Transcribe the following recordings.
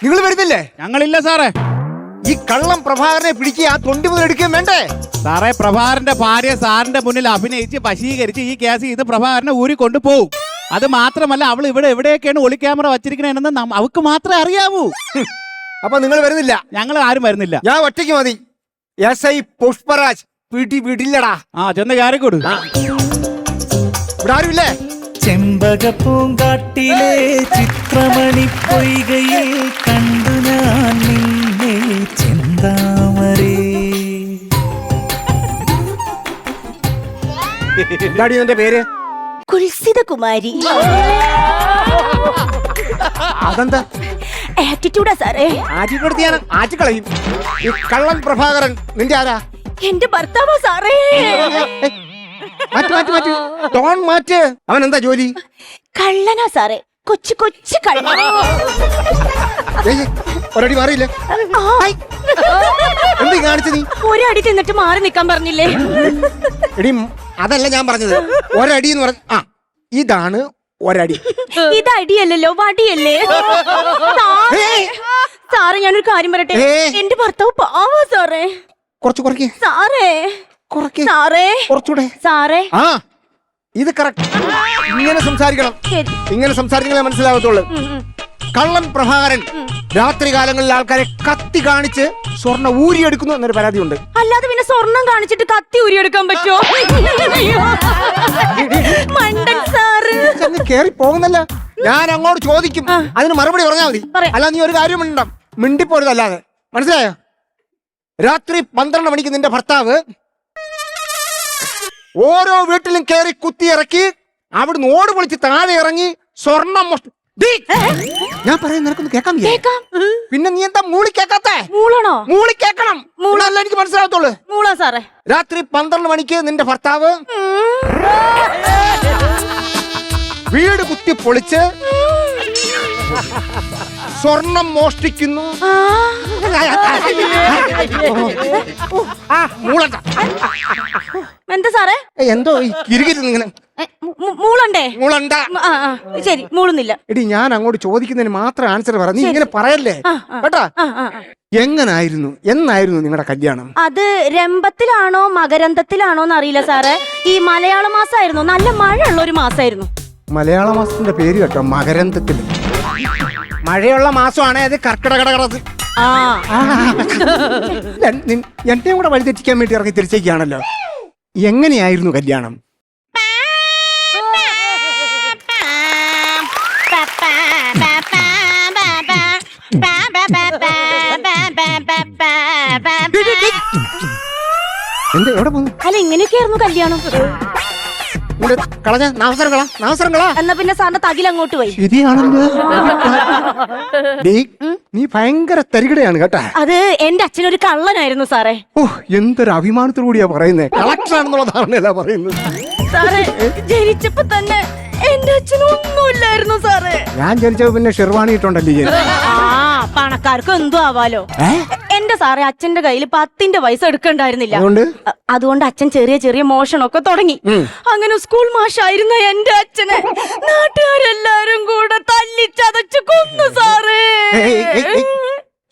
നിങ്ങൾ വരുന്നില്ലേ? ഞങ്ങളില്ല സാറേ. ഈ കള്ളം പ്രഭാകരനെ പിടിക്കുക, ആ തൊണ്ടി മുതൽ എടുക്കുകയും വേണ്ടേ? സാറേ, പ്രഭാകരന്റെ ഭാര്യ സാറിന്റെ മുന്നിൽ അഭിനയിച്ച് വശീകരിച്ച് ഈ കേസ് ഇത് പ്രഭാകരനെ ഊരി കൊണ്ടുപോകും. അത് മാത്രമല്ല, അവൾ ഇവിടെ എവിടെയൊക്കെയാണ് ഒളി ക്യാമറ വച്ചിരിക്കണെന്ന് അവക്ക് മാത്രമേ അറിയാവൂ. അപ്പൊ നിങ്ങൾ വരുന്നില്ല? ഞങ്ങൾ ആരും വരുന്നില്ല. ഞാൻ ഒറ്റയ്ക്ക് മതി. SI പുഷ്പരാജ് വിടില്ലടാ. ചെന്ന് കയറിക്കൊടു. ഇവിടെ ആരുമില്ലേ? ചെമ്പകപ്പൂങ്കാട്ടിലെ ചിത്രമണി പൊയ്കയിൽ കണ്ടു ഞാൻ നിന്നെ ചെന്താമരേ. എന്താടി നിന്റെ പേര്? കുൽസിത കുമാരി. അതെന്താ ആറ്റിറ്റ്യൂഡാ സാറേ. ആറ്റിക്കൊടുത്തിയാണ് ആറ്റിക്കളയും. ഈ കള്ളൻ പ്രഭാകരൻ നിന്റെ ആരാ? എന്റെ ഭർത്താവാ സാറേ. മാറ്റ് ടോൺ മാറ്റ്. അവൻ എന്താ ജോലി? കള്ളനാ സാറേ, കൊച്ചു കൊച്ചു കള്ളൻ. ഒരടി മാറിയില്ലേ? എന്ത് കാണിച്ചു നീ? ഒരടി തിന്നിട്ട് മാറി നിക്കാൻ പറഞ്ഞില്ലേ? എടി അതല്ല ഞാൻ പറഞ്ഞത്. ഒരടി എന്ന് പറഞ്ഞ ഇതാണ് ഒരടി. ഇത് അടിയല്ലല്ലോ, വടിയല്ലേ സാറേ. ഞാനൊരു കാര്യം പറയട്ടെ, എന്റെ ഭർത്താവ് പാവാ സാറേ. കുറച്ച് കുറയ്ക്ക് സാറേ. സാറേ കുറച്ചുകൂടെ സാറേ. ഇത് കറക്റ്റ്. ഇങ്ങനെ സംസാരിക്കണം. ഇങ്ങനെ സംസാരിക്കണേ മനസ്സിലാകത്തുള്ളൂ. കള്ളൻ പ്രഭാകരൻ രാത്രി കാലങ്ങളിൽ ആൾക്കാരെ കത്തി കാണിച്ച് സ്വർണ്ണ ഊരിയെടുക്കുന്നു എന്നൊരു പരാതി ഉണ്ട്. അല്ലാതെ പിന്നെ സ്വർണം കാണിച്ചിട്ട് കത്തി ഊരിയെടുക്കാൻ പറ്റുമോ? മണ്ടൻ സാറ് കേറി പോകുന്നല്ല. ഞാൻ അങ്ങോട്ട് ചോദിക്കും, അതിന് മറുപടി പറഞ്ഞാൽ മതി. അല്ല നീ ഒരു കാര്യം മിണ്ടിപ്പോരുതല്ലാതെ, മനസ്സിലായോ? രാത്രി 12 മണിക്ക് നിന്റെ ഭർത്താവ് ഓരോ വീട്ടിലും കയറി കുത്തിയിറക്കി അവിടുന്ന് ഓട് പൊളിച്ച് താഴെ ഇറങ്ങി സ്വർണം ഞാൻ പറയുന്നത് നിനക്കൊന്ന് കേൾക്കാൻ. പിന്നെ നീ എന്താ മൂളി കേക്കാത്തേ? മൂളി കേക്കണം. മൂളല്ല എനിക്ക് മനസ്സിലാകത്തുള്ളൂ. മൂളാ സാറേ. രാത്രി 12 മണിക്ക് നിന്റെ ഭർത്താവ് വീട് കുത്തി പൊളിച്ച് സ്വർണം മോഷ്ടിക്കുന്നു. എന്താ സാറേ? എന്തോ ഇങ്ങനെ മൂളണ്ടേ? മൂളണ്ട. ശരി, മൂളുന്നില്ല. എടി ഞാൻ അങ്ങോട്ട് ചോദിക്കുന്നതിന് മാത്രം ആൻസർ പറ. നീ ഇങ്ങനെ പറയല്ലേ കേട്ടാ. എങ്ങനായിരുന്നു, എന്നായിരുന്നു നിങ്ങളുടെ കല്യാണം? അത് രംഭത്തിലാണോ മകരന്തത്തിലാണോ എന്നറിയില്ല സാറേ. ഈ മലയാള മാസമായിരുന്നു, നല്ല മഴ ഉള്ള ഒരു മാസമായിരുന്നു. മലയാള മാസത്തിന്റെ പേര് കേട്ടോ, മകരന്തത്തിൽ. മഴയുള്ള മാസമാണ് അത്. കർക്കിടകടകടത്. എന്നെയും കൂടെ വഴിതെറ്റിക്കാൻ വേണ്ടി ഇറങ്ങി തിരിച്ചേക്കാണല്ലോ. എങ്ങനെയായിരുന്നു കല്യാണം? എന്ത് എവിടെ പോകുന്നു? അല്ല, ഇങ്ങനെയൊക്കെയായിരുന്നു കല്യാണം. കളഞ്ഞ നാവസരങ്ങളാ. എന്നാ പിന്നെ സാറിന്റെ തകിൽ അങ്ങോട്ട് പോയി. ശരിയാണല്ലോ. നീ ഭയങ്കര തരികിടയാണ് കേട്ടാ. അത് എന്റെ അച്ഛനൊരു കള്ളനായിരുന്നു സാറേ. എന്തൊരു അഭിമാനത്തോടുകൂടിയാ പറയുന്നേ. കളക്ടർ ആണെന്നുള്ള ധാരണയല്ല പറയുന്നത് സാറേ. ജനിച്ചപ്പോ തന്നെ എന്റെ അച്ഛനൊന്നുമില്ലായിരുന്നു സാറേ. ഞാൻ ജനിച്ചപ്പോ പിന്നെ ഷെർവാണി ഇട്ടോണ്ടല്ലേ. പണക്കാർക്ക് എന്തോ ആവാലോ. എന്റെ സാറേ, അച്ഛന്റെ കയ്യിൽ 10ന്റെ പൈസ എടുക്കണ്ടായിരുന്നില്ല. അതുകൊണ്ട് അച്ഛൻ ചെറിയ ചെറിയ മോഷണമൊക്കെ തുടങ്ങി. അങ്ങനെ സ്കൂൾ മാഷായിരുന്ന എന്റെ അച്ഛനെ നാട്ടുകാരെല്ലാരും കൂടെ തല്ലിച്ചതച്ച് കൊന്നു സാറേ.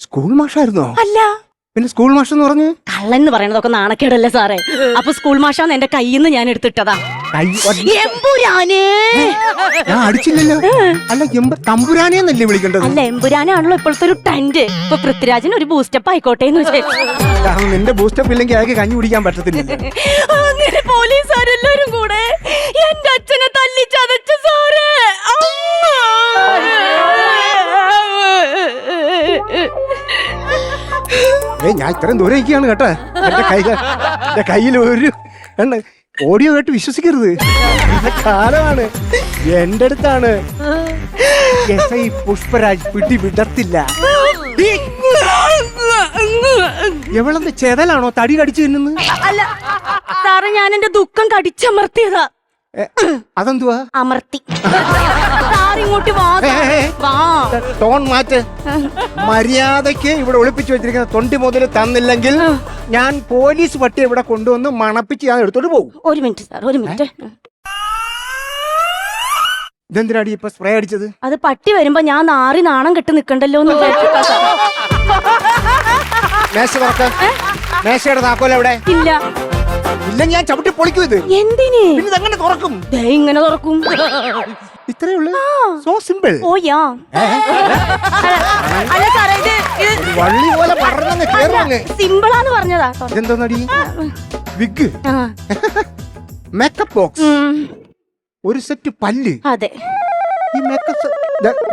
സ്കൂൾ മാഷായിരുന്നോ? അല്ല, പിന്നെ സ്കൂൾ മാഷ് എന്ന് പറഞ്ഞു. കള്ളൻ എന്ന് പറയണതൊക്കെ നാണക്കേടല്ലേ സാറേ. അപ്പൊ സ്കൂൾ മാഷാന്ന് എന്റെ കയ്യിൽ നിന്ന് ഞാൻ എടുത്തിട്ടതാ. ഞാൻ അടിച്ചില്ലല്ലോ. അല്ല, തമ്പുരാനെന്നല്ലേ വിളിക്കേണ്ടത്? അല്ല, എമ്പുരാനാണല്ലോ ഇപ്പോഴത്തെ ഒരു ട്രെൻഡ്. ഇപ്പൊ പൃഥ്വിരാജിന് ഒരു ബൂസ്റ്റപ്പ് ആയിക്കോട്ടെ എന്ന് വിചാരിച്ചു. നിന്റെ ബൂസ്റ്റപ്പ് ഇല്ലെങ്കിൽ അയാൾക്ക് കഞ്ഞി കുടിക്കാൻ പറ്റത്തില്ല. അങ്ങനെ പോലീസുകാരെല്ലാരും കൂടെ എന്റെ അച്ഛനെ തല്ലിച്ചതച്ചു സാറേ. ഞാൻ ഇത്രയും ദൂരം ഇരിക്കുകയാണ് കേട്ടാ. എന്റെ കയ്യിൽ ഒരു ഓഡിയോ കേട്ട് വിശ്വസിക്കരുത്. കാലമാണ്. എന്റെ അടുത്താണ്. SI പുഷ്പരാജ് പിടി വിടത്തില്ല. എവളെന്ത് ചെതലാണോ തടി കടിച്ചു തിന്നുന്നത്? അല്ല സാറേ, ഞാൻ എന്റെ ദുഃഖം കടിച്ചമർത്തിയതാ. അതെന്തുവാ? അമർത്തി. സാറിങ്ങോട്ട് വാ. ടോൺ മാറ്റ്. മര്യാദക്ക് ഇവിടെ ഒളിപ്പിച്ചു വെച്ചിരിക്കുന്ന തൊണ്ടി മുതൽ തന്നില്ലെങ്കിൽ ഞാൻ പോലീസ് പട്ടി ഇവിടെ കൊണ്ടുവന്ന് മണപ്പിച്ച് ഞാൻ എടുത്തോട്ട് പോകും. ഒരു മിനിറ്റ് സാർ, ഒരു മിനിറ്റ്. ഇതെന്തിനാടി ഇപ്പൊ സ്പ്രേ അടിച്ചത്? അത് പട്ടി വരുമ്പോ ഞാൻ നാറി നാണം കെട്ട് നിക്കണ്ടല്ലോ എന്ന് വിചാരിച്ചിട്ടാ സാറേ. മേശ തുറക്ക. മേശയുടെ താക്കോൽ എവിടെ? ഇല്ല. ഇല്ല, ഞാൻ ചവിട്ടി പൊളിക്കും ഇത്. എന്തിന്? പിന്നെ ഇതെങ്ങനെ തുറക്കും? ദേ ഇങ്ങനെ തുറക്കും. ഇത്രേ ഉള്ളു. So simple. ഓയാ. അല്ല സാറേ, ഇത് വള്ളി പോലെ പറഞ്ഞങ്ങ് കേറുവങ്ങ്. സിമ്പിളാന്ന് പറഞ്ഞതാ. ഇതെന്തോന്നടി? വിഗ്, ആ. മേക്കപ്പ് ബോക്സ്, ഒരു സെറ്റ് പല്ല്. അതെ. ഈ മേക്കപ്പ്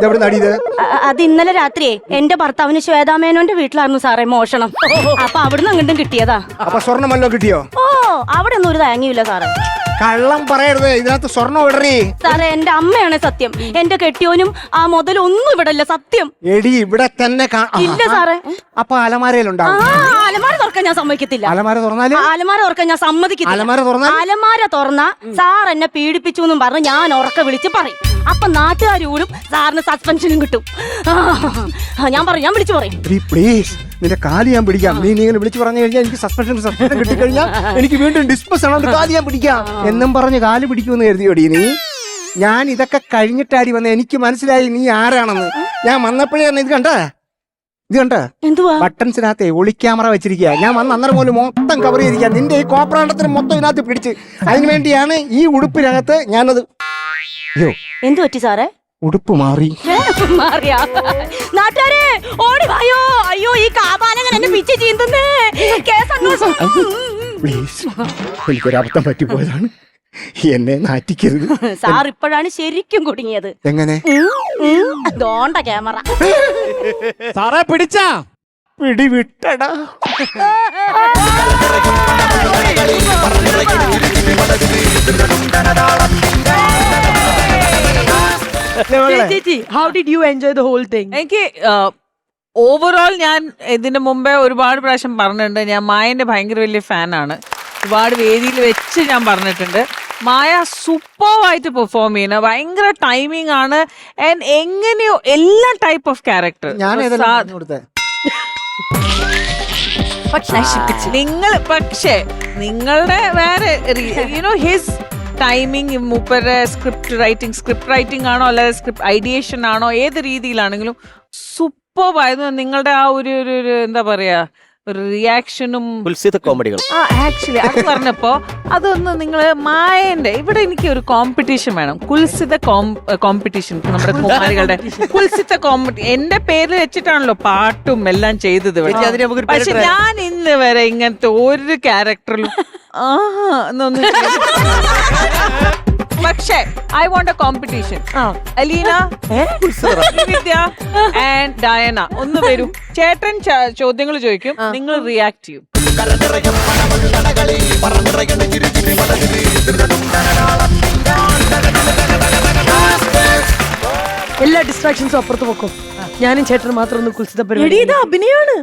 എവിടെ നടിയത്? അത് ഇന്നലെ രാത്രിയെ എന്റെ ഭർത്താവിന് ശ്വേതാമേനോന്റെ വീട്ടിലായിരുന്നു സാറേ മോഷണം. അപ്പൊ അവിടുന്ന് അങ്ങോട്ടും കിട്ടിയതാ. അപ്പൊ സ്വർണ്ണം കിട്ടിയോ? ഓ, അവിടെ ഒന്നും ഒരു തേങ്ങയില്ല സാറേ. കള്ളം പറയരുത്, ഇതിനകത്ത് സ്വർണ്ണം ഇടറി. സാറേ, എന്റെ അമ്മയാണ് സത്യം. എന്റെ കെട്ടിയോനും ആ മുതലൊന്നും ഇവിടെ ഇല്ല, സത്യം. എടി ഇവിടെ തന്നെ ഇല്ല സാറേ. അപ്പൊ അലമാരയിലുണ്ടാവും. അലമാര തുറക്കാൻ ഞാൻ സമ്മതിക്കത്തില്ല. അലമാര തുറന്നാല്? അലമാര തുറക്കാൻ ഞാൻ സമ്മതിക്കത്തില്ല. അലമാര തുറന്നാൽ? അലമാര തുറന്ന സാർ എന്നെ പീഡിപ്പിച്ചു എന്നും പറഞ്ഞ് ഞാൻ ഉറക്കെ വിളിച്ച് പറയും. അപ്പൊ നാട്ടുകാരൂടും സാറിന് സസ്പെൻഷനും കിട്ടും. ഞാൻ വിളിച്ചു പറയും. പ്ലീസ്, നിന്റെ കാല് ഞാൻ പിടിക്കാം. നീ ഇങ്ങനെ വിളിച്ചു പറഞ്ഞു കഴിഞ്ഞാൽ എനിക്ക് സസ്പെൻഷൻ കിട്ടിക്കഴിഞ്ഞാൽ എനിക്ക് വീണ്ടും ഡിസ്പസ് ആണ്, കാല് ഞാൻ പിടിക്കാം എന്നും പറഞ്ഞ് കാല് പിടിക്കുമെന്ന് കരുതിയോടി നീ? ഞാൻ ഇതൊക്കെ കഴിഞ്ഞിട്ടാടി വന്ന. എനിക്ക് മനസ്സിലായി നീ ആരാണെന്ന്. ഞാൻ വന്നപ്പോഴേ ഇത് കണ്ട എന്തുവാ? ബട്ടൺസിനകത്തെ ഒളി ക്യാമറ വെച്ചിരിക്കുക. ഞാൻ വന്ന് അന്നേരം പോലും മൊത്തം കവർ ചെയ്തിരിക്കുക. നിന്റെ ഈ കോപ്രാണ്ടത്തിന് മൊത്തം ഇതിനകത്ത് പിടിച്ച്. അതിനുവേണ്ടിയാണ് ഈ ഉടുപ്പിനകത്ത് ഞാനത്. അയ്യോ, എന്തു പറ്റി സാറേ? ഉടുപ്പ് മാറി. മാറിയാ? നാട്ടുകാരെ ഓടി വായോ. അയ്യോ, ഈ കാപാലകൻ എന്നെ പിച്ച് ചീന്തുന്നേ. പ്ലീസ്, എനിക്കൊരബദ്ധം പറ്റിപ്പോയതാണ്. എന്നെ നാറ്റിക്കരുത്. സാർ ഇപ്പോഴാണ് ശരിക്കും കുടുങ്ങിയത്. എങ്ങനെ? ദോണ്ട ക്യാമറ. സാറേ പിടിച്ചാ? പിടിവിട്ടടാ. How did you enjoy the whole thing? എനിക്ക് ഓവറോൾ ഞാൻ ഇതിന് മുമ്പേ ഒരുപാട് പ്രാവശ്യം പറഞ്ഞിട്ടുണ്ട്, ഞാൻ മായന്റെ ഭയങ്കര വലിയ ഫാനാണ്. ഒരുപാട് വേദിയിൽ വെച്ച് ഞാൻ പറഞ്ഞിട്ടുണ്ട്. മായ സൂപ്പറായിട്ട് പെർഫോം ചെയ്യുന്ന, ഭയങ്കര ടൈമിംഗ് ആണ്. ആൻഡ് എങ്ങനെയോ എല്ലാ ടൈപ്പ് ഓഫ് ക്യാരക്ടർ നിങ്ങൾ, പക്ഷേ നിങ്ങളുടെ വേറെ യുനോ ഹിസ് ടൈമിങ്, മൂപ്പരുടെ സ്ക്രിപ്റ്റ് റൈറ്റിംഗ് ആണോ അല്ലാതെ സ്ക്രിപ്റ്റ് ഐഡിയേഷൻ ആണോ, ഏത് രീതിയിലാണെങ്കിലും സൂപ്പർബായിരുന്നു. നിങ്ങളുടെ ആ ഒരു എന്താ പറയാ, ഒരു റിയാക്ഷനും കോമഡികൾ. ആക്ച്വലി അത് പറഞ്ഞപ്പോ അതൊന്ന് നിങ്ങൾ മായന്റെ ഇവിടെ എനിക്ക് ഒരു കോമ്പറ്റീഷൻ വേണം. കുൽസിത കോമ്പറ്റീഷൻ, നമ്മുടെ കുമാരികളുടെ കുൽസിത എന്റെ പേരിൽ വെച്ചിട്ടാണല്ലോ പാട്ടും എല്ലാം ചെയ്തത്. പക്ഷെ ഞാൻ ഇന്ന് വരെ ഇങ്ങനത്തെ ഒരു ക്യാരക്ടറിലും എന്നൊന്നും. പക്ഷേ I won't A competition. Aleena, Vidya and Diana ഒന്ന് വരൂ. ചേട്ടൻ ചോദ്യങ്ങൾ ചോദിക്കും, നിങ്ങൾ റിയാക്ട് ചെയ്യും. എല്ലാ ഡിസ്ട്രാക്ഷൻസും അപ്പുറത്ത് വെക്കും. ഞാനും ചേട്ടൻ മാത്രം ഒന്ന് കുൽസിത പരിപാടി. ഇത് അഭിനയാണ്.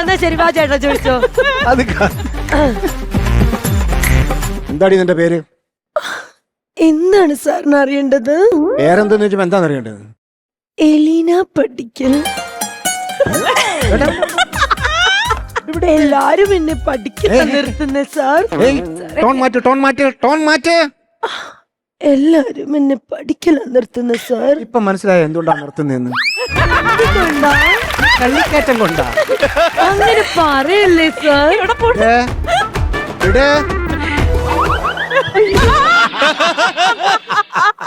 എന്നാ ശരി, വാ ചേട്ടാ ചോദിച്ചോ. എന്താടി നിന്റെ പേര്? എന്താണ് സാറിന് അറിയേണ്ടത്? പേരെന്തെന്ന് വെച്ചാൽ എന്താന്ന് അറിയേണ്ടത്? എലീന പടിക്കൽ. ഇവിടെ എല്ലാരും എന്നെ പഠിക്കാൻ നിർത്തുന്ന സാർ. ടോൺ മാറ്റ്. എല്ലാരും എന്നെ പഠിക്കലാ നിർത്തുന്ന സാർ. ഇപ്പൊ മനസ്സിലായോ എന്തുകൊണ്ടാ നിർത്തുന്നതെന്ന്? കള്ളിക്കയറ്റം കൊണ്ടാ. അങ്ങനെ പറയല്ലേ സാർ.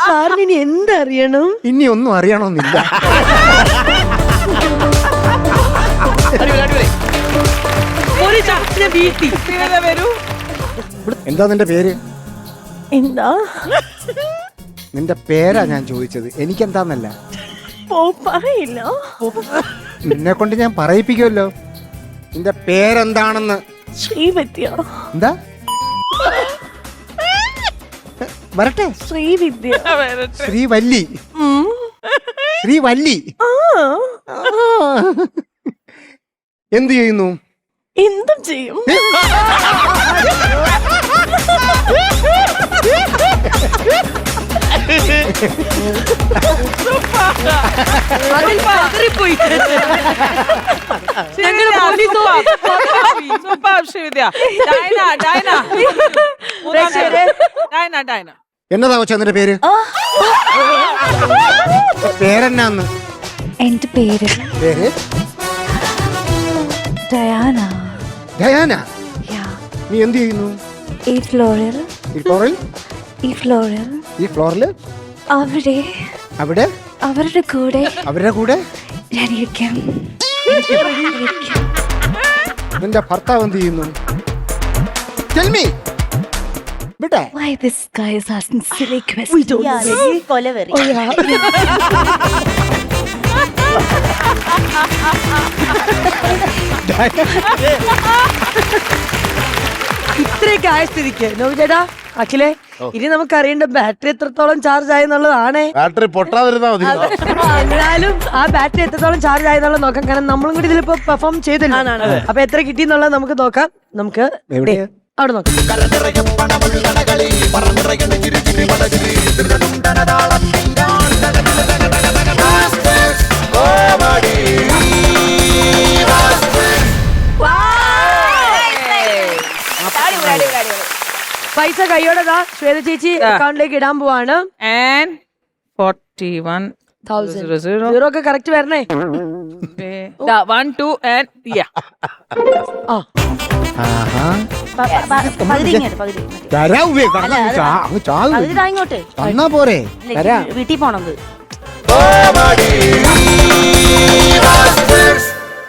സാറിന് ഇനി എന്തറിയണം? ഇനി ഒന്നും അറിയണമെന്നില്ല. ഒരു ചാച്ചിനെ വീട്ടി വരൂ. എന്താ നിന്റെ പേര്? എന്താ നിന്റെ പേരാ ഞാൻ ചോദിച്ചത്, എനിക്കെന്താന്നല്ല. പറയില്ല. നിന്നെ കൊണ്ട് ഞാൻ പറയിപ്പിക്കുമല്ലോ. നിന്റെ പേരെന്താണെന്ന്. ശ്രീവിദ്യ. എന്താ? വരട്ടെ. ശ്രീവിദ്യ. ശ്രീവല്ലി. ശ്രീവല്ലി. എന്തു ചെയ്യുന്നു? എന്തും ചെയ്യും. അതിൽ പതറിപ്പോയി. ഞങ്ങള് പോലീസ് സൂപ്പർ ശ്രീവിദ്യ. ഡയന, ഡയന. പ്രേക്ഷകരെ, ഡയന, ഡയന. എന്നതാ കൊച്ചു അതിന്റെ പേര്? പേരെന്നാന്ന്? എന്റെ പേര് പേര് ഡയാന. ഡയാന. Yeah. നീ എന്ത് ചെയ്യുന്നു ഈ ഫ്ലോറിൽ ഈ ഫ്ലോറിൽ? ഈ ഫ്ലോറിൽ ഈ ഫ്ലോറില് അവിടെ അവിടെ അവരുടെ കൂടെ അവരുടെ കൂടെ ഞാനിരിക്കാം. നിന്റെ ഭർത്താവ് എന്ത് ചെയ്യുന്നു? Tell me. വിട്ടെ. Why this guy is asking silly questions? Kolaveri. ഇത്രയൊക്കെ ആയ സ്ഥിതിക്ക് നോവിചേട്ടാ, അഖിലേ, ഇനി നമുക്ക് അറിയേണ്ട ബാറ്ററി എത്രത്തോളം ചാർജ് ആയെന്നുള്ളതാണേ. ബാറ്ററി പൊട്ടാതിരുന്നാ മതി. എന്നാലും ആ ബാറ്ററി എത്രത്തോളം ചാർജ് ആയെന്നുള്ളത് നോക്കാം. കാരണം നമ്മളും കൂടി ഇതിലിപ്പോ പെർഫോം ചെയ്തില്ല. അപ്പൊ എത്ര കിട്ടിയെന്നുള്ളത് നമുക്ക് നോക്കാം. നമുക്ക് എവിടെ? അവിടെ നോക്കാം. പൈസ കൈയോടെതാ ശ്വേത ചേച്ചി അക്കൗണ്ടിലേക്ക് ഇടാൻ പോവാണ്. And 41,000. സീറോ ഒക്കെ കറക്റ്റ് വരണേ. 1, 2 and yeah. ആ ആഹാ. പകുതി ഇങ്ങോട്ട്, പകുതി ഇങ്ങോട്ട്. തരാവേ, കടന്നു അങ്ങ് ചാകും. പകുതി താ ഇങ്ങോട്ട്. തന്നാ പോരെ? ഇല്ല, തരാ. വീട്ടിൽ പോണത്.